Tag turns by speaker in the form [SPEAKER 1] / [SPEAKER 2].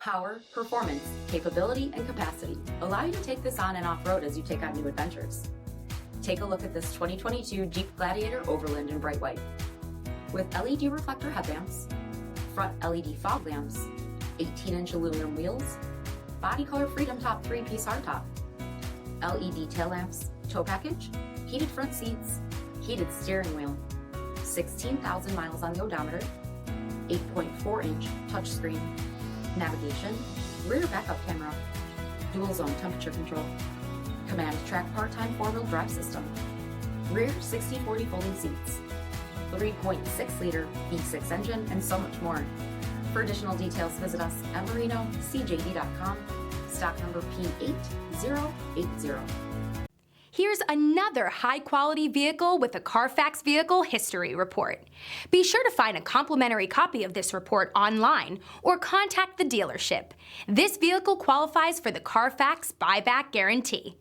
[SPEAKER 1] Power, performance, capability, and capacity allow you to take this on and off-road as you take on new adventures. Take a look at this 2022 Jeep Gladiator Overland in bright white. With LED reflector headlamps, front LED fog lamps, 18-inch aluminum wheels, body color Freedom Top 3-piece hardtop, LED tail lamps, tow package, heated front seats, heated steering wheel, 16,000 miles on the odometer, 8.4-inch touchscreen, navigation, rear backup camera, dual zone temperature control, command track part-time 4-wheel drive system, rear 60/40 folding seats, 3.6-liter V6 engine, and so much more. For additional details, visit us at MarinoCJD.com, stock number P8080.
[SPEAKER 2] Here's another high-quality vehicle with a CARFAX Vehicle History Report. Be sure to find a complimentary copy of this report online or contact the dealership. This vehicle qualifies for the CARFAX Buyback Guarantee.